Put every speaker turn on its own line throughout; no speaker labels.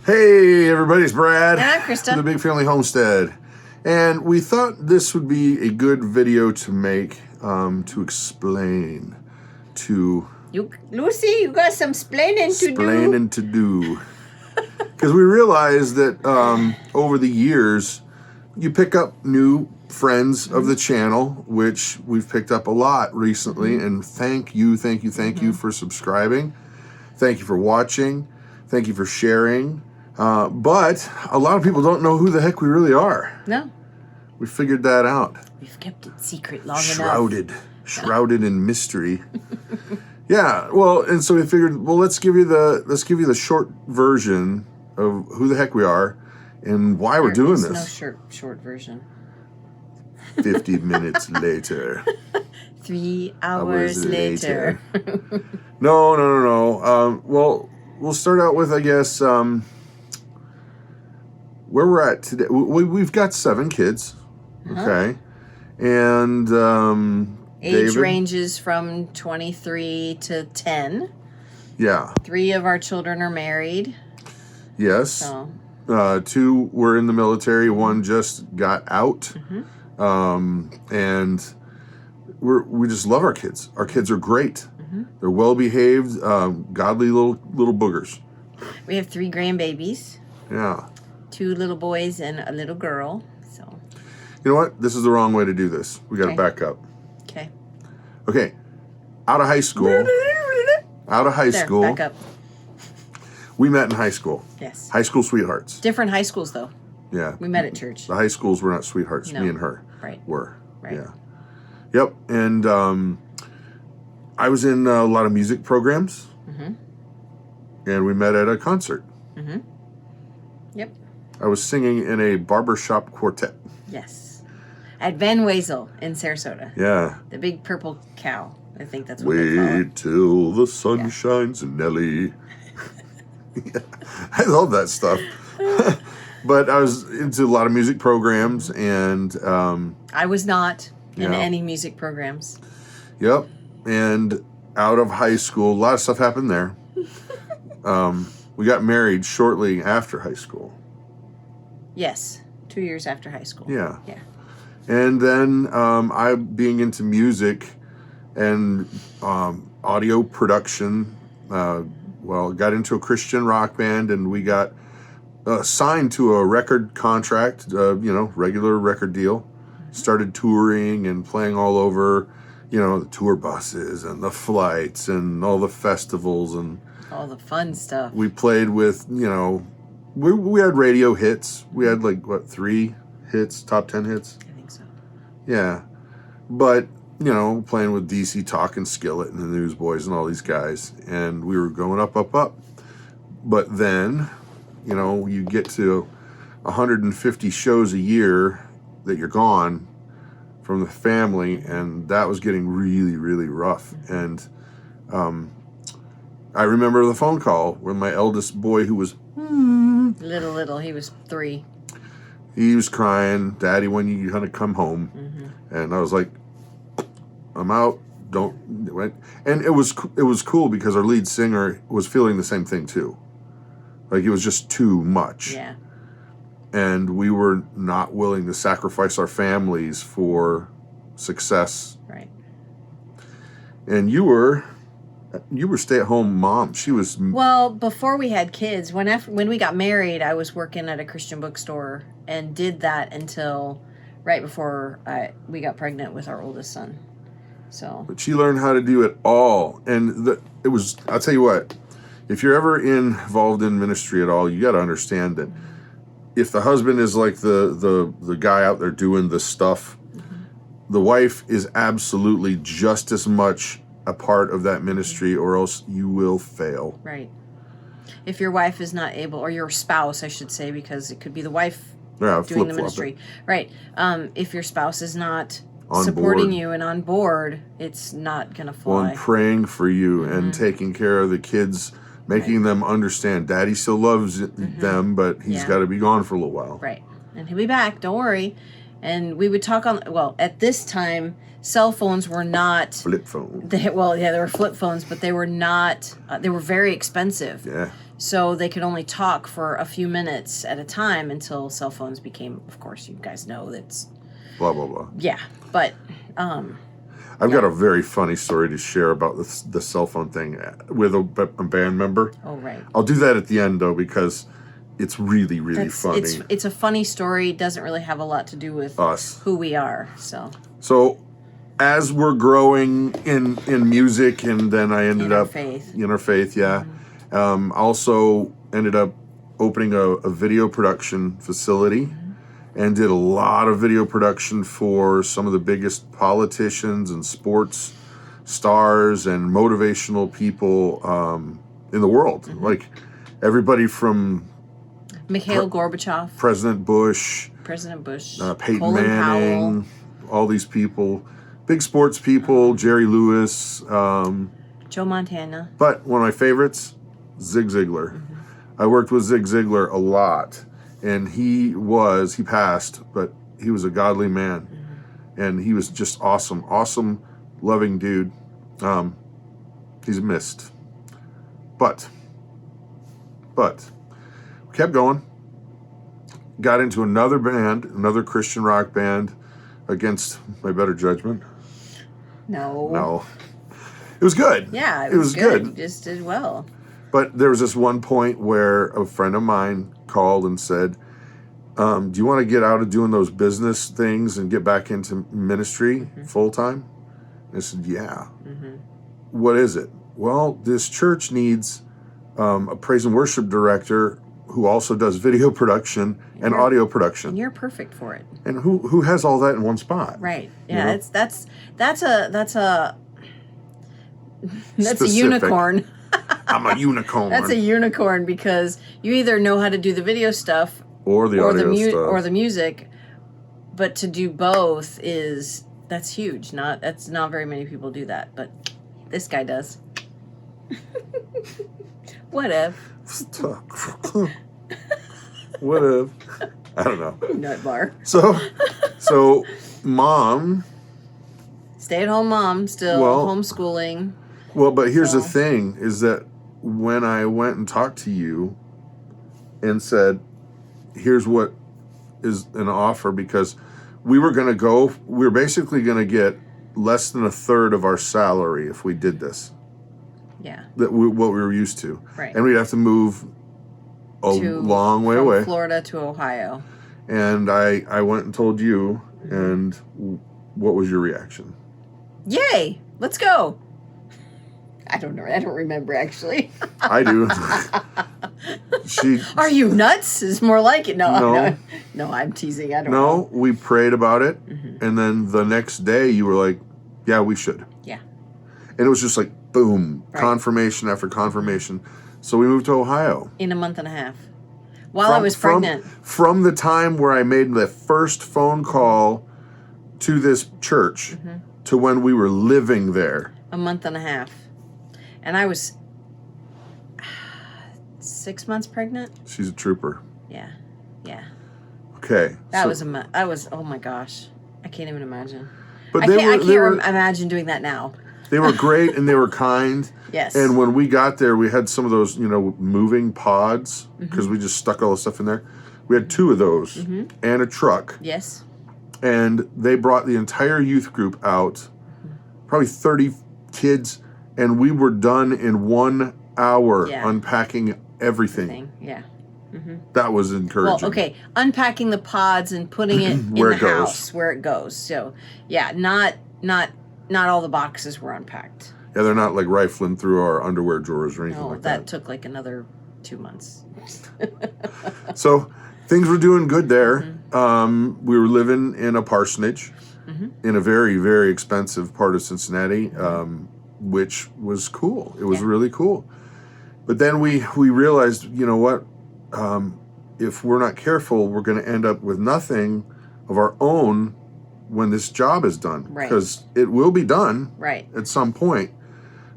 Hey everybody, it's Brad.
And I'm Christa.
From the Big Family Homestead. And we thought this would be a good video to make, to explain to...
Lucy, you got some splaining
to do. Because we realized that over the years, you pick up new friends of the channel, which we've picked up a lot recently. And thank you for subscribing. Thank you for watching. Thank you for sharing. But a lot of people don't know who the heck we really are.
No.
We figured that out.
We've kept it secret long
enough. Shrouded in mystery. Yeah, well, and so we figured, well, let's give you the short version of who the heck we are and why we're doing this.
No short version.
50 minutes later.
3 hours later.
No. Well, we'll start out with, I guess, where we're at today. We've got 7 kids, okay? And
age
David
ranges from 23 to 10.
Yeah.
3 of our children are married.
Yes.
So.
2 were in the military. 1 just got out. And we just love our kids. Our kids are great. They're well-behaved, godly little boogers.
We have 3 grandbabies.
Yeah.
2 little boys and a little girl. So.
You know what? This is the wrong way to do this. We got to back up.
Okay.
Okay. Out of high school.
Back up.
We met in high school.
Yes.
High school sweethearts.
Different high schools, though.
Yeah.
We met at church.
The high schools were not sweethearts.
No.
Me and her were.
Right.
Yeah. Yep. And I was in a lot of music programs. And we met at a concert.
Yep.
I was singing in a barbershop quartet.
Yes. At Van Wezel in Sarasota.
Yeah.
The big purple cow. I think that's what they call it.
Wait till the sun shines, Nelly. I love that stuff. But I was into a lot of music programs, and
I was not in any music programs.
Yep. And out of high school, a lot of stuff happened there. We got married shortly after high school.
Yes. 2 years after high school.
Yeah.
Yeah.
And then I, being into music and audio production, got into a Christian rock band, and we got signed to a record contract, regular record deal. Started touring and playing all over, the tour buses and the flights and all the festivals and
all the fun stuff. We
played with, we had radio hits. We had 3 hits, top 10 hits?
I think so.
Yeah. But, playing with DC Talk and Skillet and the Newsboys and all these guys. And we were going up. But then, you get to 150 shows a year that you're gone from the family, and that was getting really, really rough. And I remember the phone call when my eldest boy, who was
little, he was 3.
He was crying, "Daddy, when you gonna come home?" And I was like, "I'm out. Don't." And it was cool because our lead singer was feeling the same thing too. Like it was just too much.
Yeah.
And we were not willing to sacrifice our families for success.
Right.
And you were stay-at-home mom. She was...
Well, before we had kids, when we got married, I was working at a Christian bookstore and did that until right before we got pregnant with our oldest son. So. But
she learned how to do it all. And it was, I'll tell you what, if you're ever involved in ministry at all, you got to understand that if the husband is like the guy out there doing the stuff, the wife is absolutely just as much a part of that ministry, or else you will fail.
Right. If your wife is not able, or your spouse, I should say, because it could be the wife doing the ministry. Right. If your spouse is not supporting you and on board, it's not going to fly.
Well, and praying for you and taking care of the kids, making them understand Daddy still loves them, but he's got to be gone for a little while.
Right. And he'll be back. Don't worry. And we would talk on, at this time, cell phones were not...
Flip phones.
They were flip phones, but they were not... they were very expensive So they could only talk for a few minutes at a time until cell phones became, of course, you guys know that's...
Blah, blah, blah.
Yeah, but...
I've got a very funny story to share about the cell phone thing with a band member.
Oh, right.
I'll do that at the end, though, because it's really, really funny.
It's a funny story. It doesn't really have a lot to do with
us,
who we are.
So as we're growing in music, and then I ended up... In our faith, yeah. Mm-hmm. Also ended up opening a video production facility. Mm-hmm. And did a lot of video production for some of the biggest politicians and sports stars and motivational people in the world. Mm-hmm. Like everybody from
Mikhail Gorbachev,
President Bush, Peyton
Colin
Manning,
Powell.
All these people, big sports people, Jerry Lewis,
Joe Montana.
But one of my favorites, Zig Ziglar. Mm-hmm. I worked with Zig Ziglar a lot. And he passed, but he was a godly man. Mm-hmm. And he was just awesome, loving dude. He's missed. But, we kept going. Got into another band, another Christian rock band, against my better judgment. No. It was good.
Yeah, it was good. You just did well.
But there was this one point where a friend of mine called and said, do you want to get out of doing those business things and get back into ministry mm-hmm. full time? I said, yeah. Mm-hmm. What is it? Well, this church needs a praise and worship director who also does video production and audio production.
And you're perfect for it.
And who has all that in one spot?
Right. Yeah, you know? That's a unicorn.
I'm a unicorn.
That's a unicorn because you either know how to do the video stuff
or the audio stuff
or the music, but to do both that's huge. That's not very many people do that, but this guy does. Whatever.
Whatever. I don't know.
Nut bar.
So mom.
Stay-at-home mom still homeschooling.
Well, but here's the thing, is that when I went and talked to you and said, here's what is an offer, because we were basically going to get less than a third of our salary if we did this.
Yeah.
What we were used to.
Right.
And we'd have to move long way away.
From Florida to Ohio.
And I went and told you, and what was your reaction?
Yay! Let's go! I don't know. I don't remember, actually.
I do.
Are you nuts? Is more like it. No, I'm teasing. I don't know.
No, we prayed about it. Mm-hmm. And then the next day you were like, yeah, we should.
Yeah.
And it was just like, boom, confirmation after confirmation. So we moved to Ohio.
In a month and a half. While I was pregnant.
From the time where I made the first phone call to this church to when we were living there.
A month and a half. And I was 6 months pregnant.
She's a trooper.
Yeah.
Okay.
That was oh my gosh. I can't even imagine.
But
I can't imagine doing that now.
They were great and they were kind.
Yes.
And when we got there, we had some of those, moving pods because we just stuck all the stuff in there. We had 2 of those and a truck.
Yes.
And they brought the entire youth group out, probably 30 kids. And we were done in 1 hour unpacking everything. Yeah. Mm-hmm. That was encouraging.
Well, okay. Unpacking the pods and putting it in the house where it goes. So, yeah, not all the boxes were unpacked.
Yeah, they're not like rifling through our underwear drawers or anything like that.
That took like another 2 months.
So, things were doing good there. Mm-hmm. We were living in a parsonage in a very, very expensive part of Cincinnati. Which was cool. It was really cool. But then we realized, you know what? If we're not careful, we're going to end up with nothing of our own when this job is done.
Right.
Because it will be done at some point.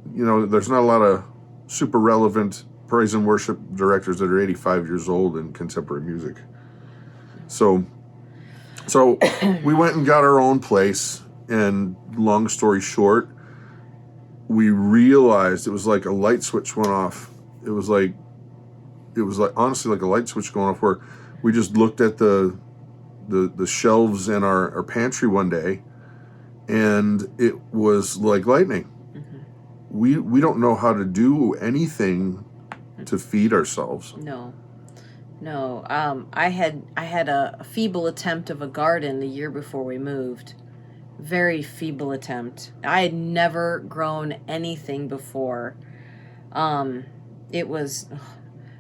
There's not a lot of super relevant praise and worship directors that are 85 years old in contemporary music. So we went and got our own place, and long story short, we realized it was like a light switch went off. It was like it was like honestly like a light switch going off, where we just looked at the shelves in our pantry one day, and it was like lightning. We don't know how to do anything to feed ourselves.
No. I had a feeble attempt of a garden the year before we moved. Very feeble attempt. I had never grown anything before. It was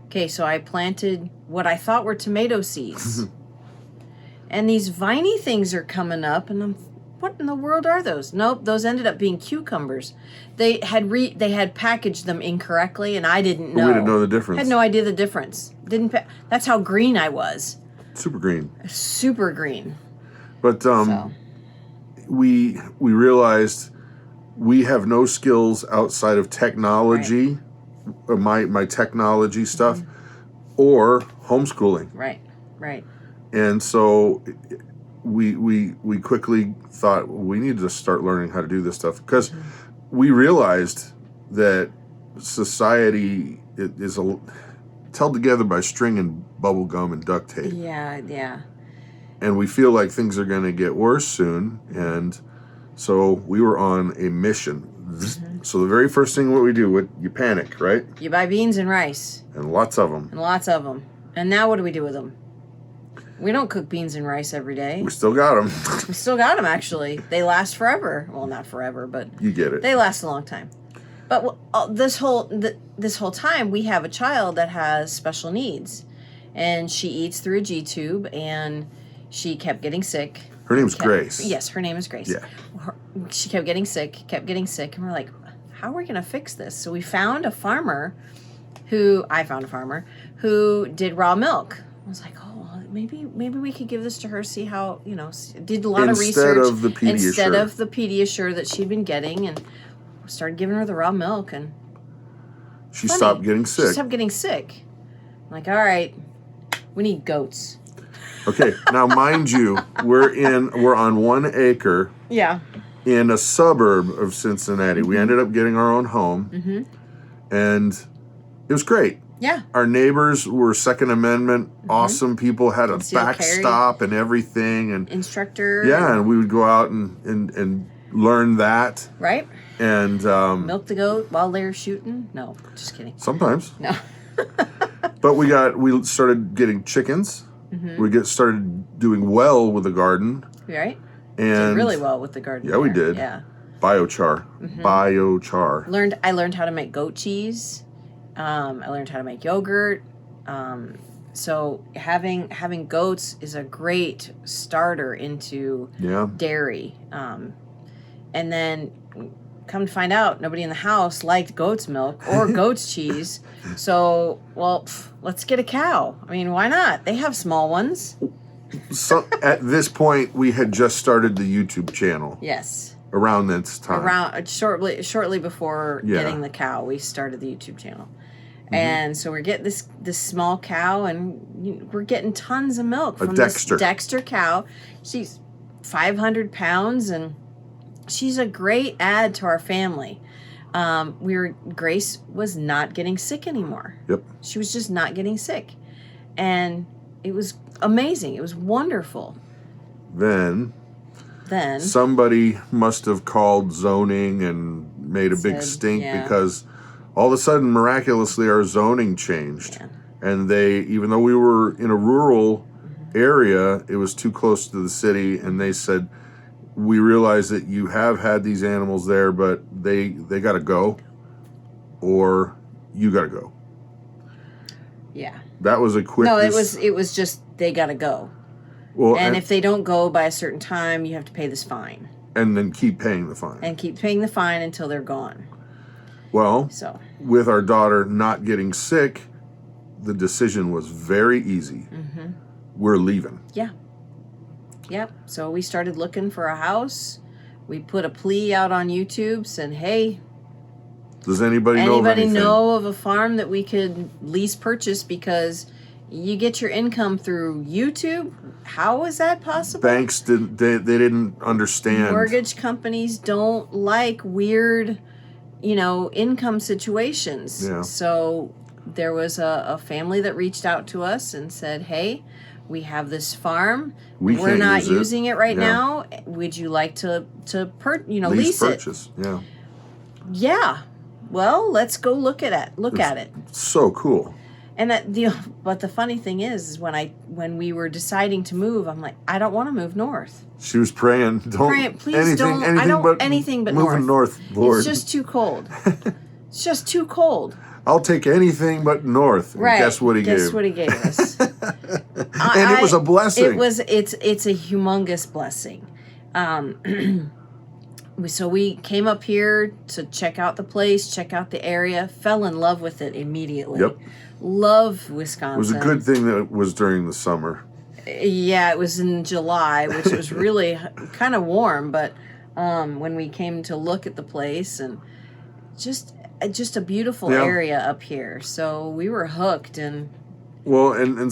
okay. So I planted what I thought were tomato seeds, and these viney things are coming up, and what in the world are those? Nope, those ended up being cucumbers. They had packaged them incorrectly, and I didn't know.
We didn't know the difference.
Had no idea the difference. That's how green I was.
Super green.
Super green.
But we realized we have no skills outside of technology, my technology stuff, or homeschooling.
Right.
And so we quickly thought we need to start learning how to do this stuff, because we realized that society is held together by string and bubble gum and duct tape.
Yeah.
And we feel like things are going to get worse soon, and so we were on a mission. So the very first thing what we do, you panic, right?
You buy beans and rice.
And lots of them. And
now what do we do with them? We don't cook beans and rice every day.
We still got them.
We still got them, actually. They last forever. Well, not forever, but
you get it.
They last a long time. But this whole time, we have a child that has special needs, and she eats through a G-tube, and she kept getting sick.
Her name's Grace.
Yes, her name is Grace.
Yeah.
She kept getting sick, and we're like, how are we going to fix this? So I found a farmer who did raw milk. I was like, maybe we could give this to her, see how, did a lot of research. Instead of the Pediasure that she'd been getting, and started giving her the raw milk, and
she stopped getting
sick. I'm like, all right, we need goats.
Okay, now mind you, we're on 1 acre.
Yeah.
In a suburb of Cincinnati. We ended up getting our own home, and it was great.
Yeah.
Our neighbors were Second Amendment, awesome people, had a backstop and everything, and
instructor.
Yeah, and we would go out and learn that.
Right.
And
milk the goat while they're shooting. No, just kidding.
Sometimes.
No.
But we started getting chickens. We started doing well with the garden.
Right.
And
did really well with the garden.
Yeah, we did.
Yeah.
Biochar. Biochar.
I learned how to make goat cheese. I learned how to make yogurt. So having goats is a great starter into dairy. And then come to find out, nobody in the house liked goat's milk or goat's cheese. So, let's get a cow. I mean, why not? They have small ones.
So at this point, we had just started the YouTube channel.
Yes.
Around this time.
Shortly before getting the cow, we started the YouTube channel. And so we're getting this small cow, and we're getting tons of milk from this Dexter cow. She's 500 pounds, and she's a great add to our family. Grace was not getting sick anymore.
Yep.
She was just not getting sick. And it was amazing. It was wonderful.
Then somebody must have called zoning and made a big stink, because all of a sudden, miraculously, our zoning changed. Yeah. And even though we were in a rural area, it was too close to the city, and they said, we realize that you have had these animals there, but they got to go, or you got to go.
Yeah.
That was a quick...
No, it was just, they got to go. Well, and if they don't go by a certain time, you have to pay this fine.
And then keep paying the fine.
And keep paying the fine until they're gone.
Well, with our daughter not getting sick, the decision was very easy. We're leaving.
Yeah. Yep. So we started looking for a house. We put a plea out on YouTube saying, hey,
does anybody know
of a farm that we could lease purchase, because you get your income through YouTube? How is that possible?
Banks didn't understand.
Mortgage companies don't like weird, income situations.
Yeah.
So there was a family that reached out to us and said, hey, we have this farm. We're not using it right now. Would you like to lease
purchase it? Yeah.
Yeah. Well, let's go look at it.
So cool.
And but the funny thing is when we were deciding to move, I'm like, I don't want to move north.
She was praying,
please don't. I don't want anything but
north. Lord.
It's just too cold. It's just too cold.
I'll take anything but north.
Right.
And guess what he gave?
Guess what he gave us?
And it was a blessing.
It's a humongous blessing. So we came up here to check out the place, check out the area, fell in love with it immediately.
Yep.
Love Wisconsin.
It was a good thing that it was during the summer.
Yeah, it was in July, which was really kind of warm, but when we came to look at the place, and just a beautiful area up here. So we were hooked. And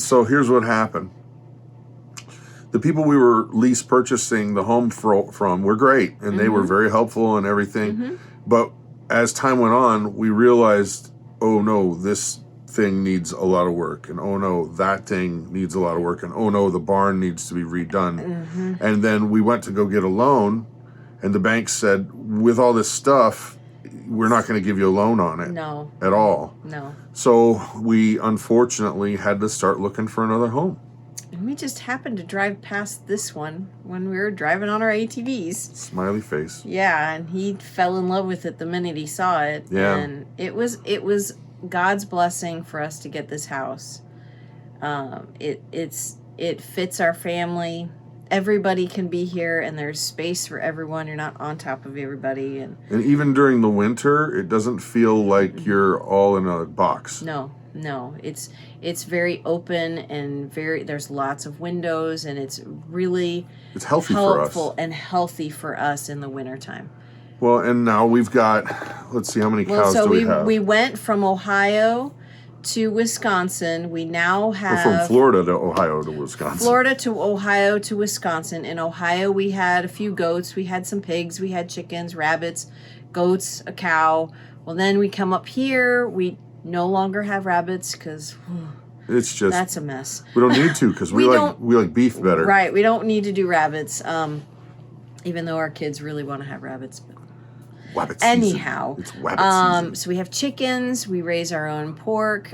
so here's what happened. The people we were lease purchasing the home from were great, and they were very helpful and everything. But as time went on, we realized, oh no, this thing needs a lot of work, and oh no, that thing needs a lot of work, and oh no, the barn needs to be redone. And then we went to go get a loan, and the bank said, with all this stuff, we're not going to give you a loan on it.
No.
At all.
No.
So we unfortunately had to start looking for another home.
And we just happened to drive past this one when we were driving on our ATVs.
Smiley face.
Yeah, and he fell in love with it the minute he saw it.
Yeah.
And it was God's blessing for us to get this house. It fits our family. Everybody can be here, and there's space for everyone. You're not on top of everybody, and
even during the winter, it doesn't feel like you're all in a box.
No, it's very open and there's lots of windows, and it's really
healthy
helpful and healthy for us in the wintertime.
Well, and now we've got, let's see, how many cows do we have?
We went from Ohio to Wisconsin. We now have...
We're from Florida to Ohio to Wisconsin.
Florida to Ohio to Wisconsin. In Ohio, we had a few goats. We had some pigs. We had chickens, rabbits, goats, a cow. Well, then we come up here. We no longer have rabbits because...
It's just...
That's a mess.
We don't need to because we like beef better.
Right. We don't need to do rabbits, even though our kids really want to have rabbits. But
Wabbit
anyhow,
season. It's wabbit season.
So we have chickens. We raise our own pork.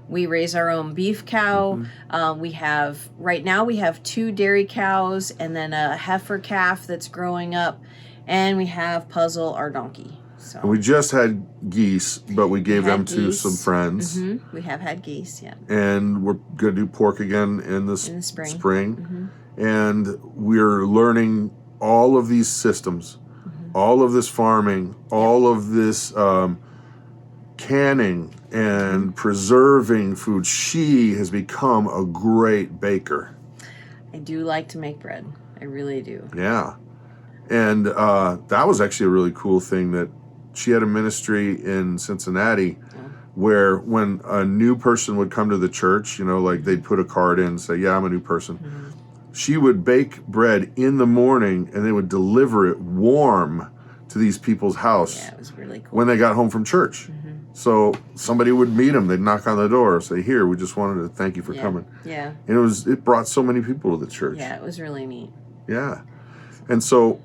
We raise our own beef cow. Right now we have 2 dairy cows and then a heifer calf that's growing up, and we have Puzzle, our donkey. So
and we just had geese, but we gave them to some friends.
We have had geese, yeah.
And we're going to do pork again in the spring. And we're learning all of these systems, all of this farming, all of this canning and preserving food. She has become a great baker.
I do like to make bread. I really do.
Yeah. And that was actually a really cool thing that she had a ministry in Cincinnati where when a new person would come to the church, like they'd put a card in and say, yeah, I'm a new person. She would bake bread in the morning and they would deliver it warm to these people's house.
Yeah, it was really cool.
When they got home from church. So somebody would meet them. They'd knock on the door, say, here, we just wanted to thank you for coming.
Yeah.
And it brought so many people to the church.
Yeah, it was really neat.
Yeah. And so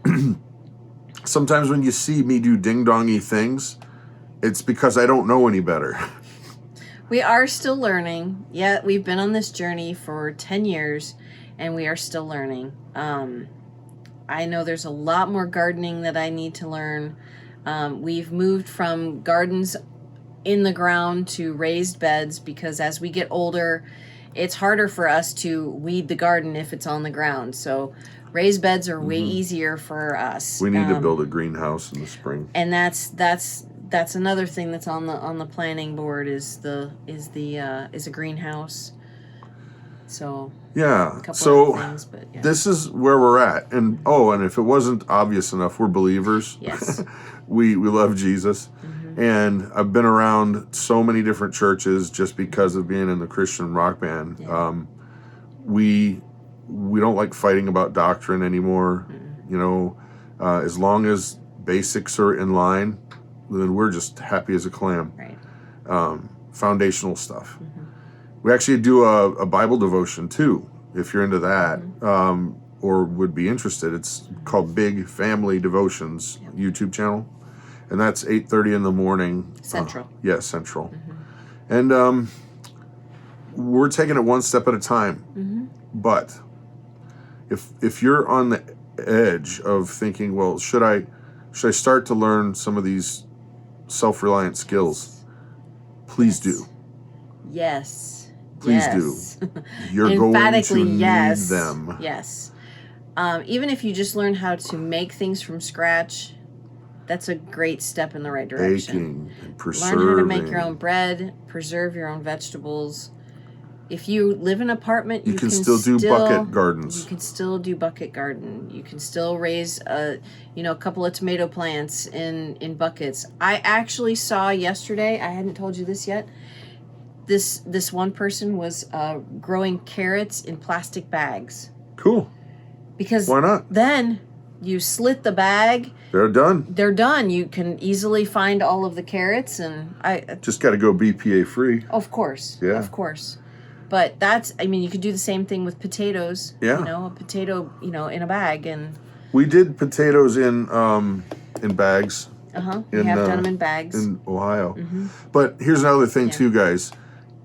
sometimes when you see me do ding-dongy things, it's because I don't know any better.
We are still learning. Yeah, we've been on this journey for 10 years, and we are still learning. I know there's a lot more gardening that I need to learn. We've moved from gardens in the ground to raised beds because as we get older, it's harder for us to weed the garden if it's on the ground. So raised beds are way easier for us.
We need to build a greenhouse in the spring.
And that's another thing that's on the planning board is a greenhouse. So
yeah.
a couple
So
of things, but yeah.
This is where we're at. And if it wasn't obvious enough, we're believers.
Yes.
we love Jesus. And I've been around so many different churches just because of being in the Christian rock band.
Yeah.
We don't like fighting about doctrine anymore. As long as basics are in line, then we're just happy as a clam.
Right.
foundational stuff. We actually do a Bible devotion too, if you're into that, or would be interested. It's called Big Family Devotions YouTube channel, and that's 8:30 in the morning.
Central.
Central. And we're taking it one step at a time. But if you're on the edge of thinking, well, should I start to learn some of these self-reliant skills? Please do.
Yes.
Please do. You're going to need them.
Yes. Even if you just learn how to make things from scratch, that's a great step in the right direction.
Baking and preserving.
Learn how to make your own bread, preserve your own vegetables. If you live in an apartment, you can still do bucket gardens. You can still do bucket garden. You can still raise a couple of tomato plants in buckets. I actually saw yesterday, I hadn't told you this yet, this one person was growing carrots in plastic bags.
Cool.
Because
why not?
Then you slit the bag.
They're done.
They're done. You can easily find all of the carrots, and I
just got to go BPA free.
Of course.
Yeah.
Of course. But you could do the same thing with potatoes.
Yeah.
A potato, in a bag, and
we did potatoes in bags.
We have done them in bags
in Ohio. But here's another thing too, guys.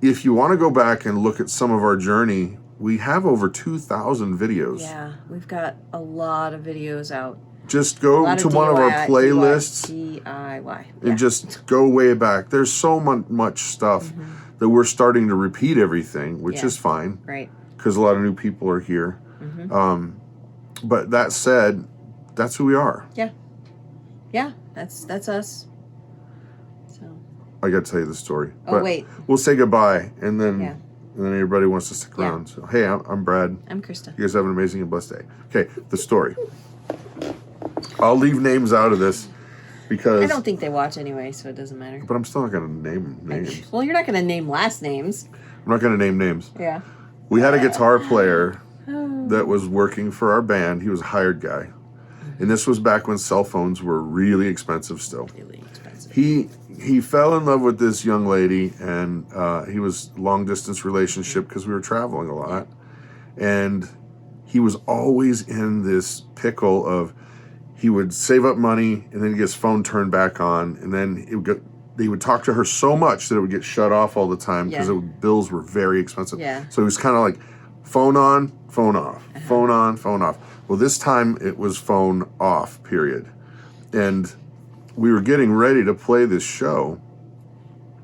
If you want to go back and look at some of our journey, we have over 2,000 videos.
Yeah, we've got a lot of videos out.
Just go to one of our playlists
DIY.
And just go way back. There's so much stuff that we're starting to repeat everything, which is fine.
Right.
Because a lot of new people are here. But that said, that's who we are.
Yeah. Yeah, that's us.
I got to tell you the story.
Oh, wait.
We'll say goodbye, and then everybody wants to stick around. So, hey, I'm Brad.
I'm Christa.
You guys have an amazing and blessed day. Okay, the story. I'll leave names out of this because...
I don't think they watch anay, so it doesn't matter.
But I'm still not going to name names.
Well, you're not going to name last names.
I'm not going to name names.
Yeah.
We had a guitar player that was working for our band. He was a hired guy. And this was back when cell phones were really expensive still.
Really expensive.
He fell in love with this young lady, and he was long-distance relationship because we were traveling a lot. And he was always in this pickle of he would save up money, and then get his phone turned back on, and then he would talk to her so much that it would get shut off all the time because bills were very expensive.
Yeah.
So he was kind of like phone on, phone off, phone on, phone off. Well, this time it was phone off, period. And we were getting ready to play this show.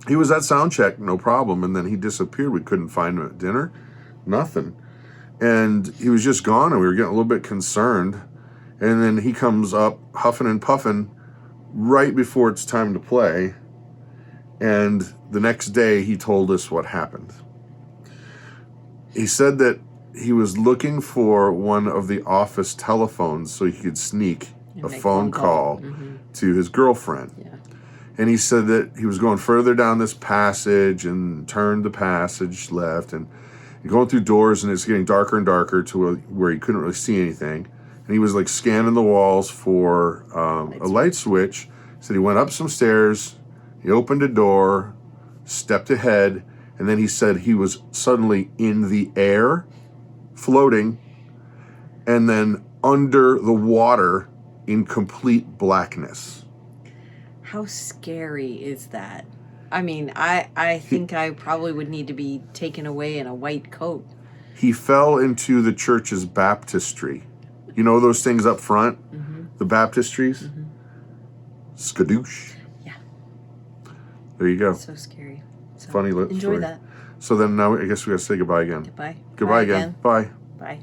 He was at sound check, no problem, and then he disappeared. We couldn't find him at dinner, nothing. And he was just gone, and we were getting a little bit concerned. And then he comes up huffing and puffing right before it's time to play. And the next day he told us what happened. He said that he was looking for one of the office telephones so he could sneak a phone call to his girlfriend. Yeah. And he said that he was going further down this passage and turned the passage left and going through doors, and it's getting darker and darker to where he couldn't really see anything. And he was like scanning the walls for a light switch. So he went up some stairs, he opened a door, stepped ahead, and then he said he was suddenly in the air, floating, and then under the water in complete blackness.
How scary is that? I mean, I think I probably would need to be taken away in a white coat.
He fell into the church's baptistry. You know those things up front? The baptistries? Skadoosh.
Yeah.
There you go.
So scary. So
funny story.
Enjoy that.
So then now I guess we got to say goodbye again.
Goodbye.
Goodbye again. Bye.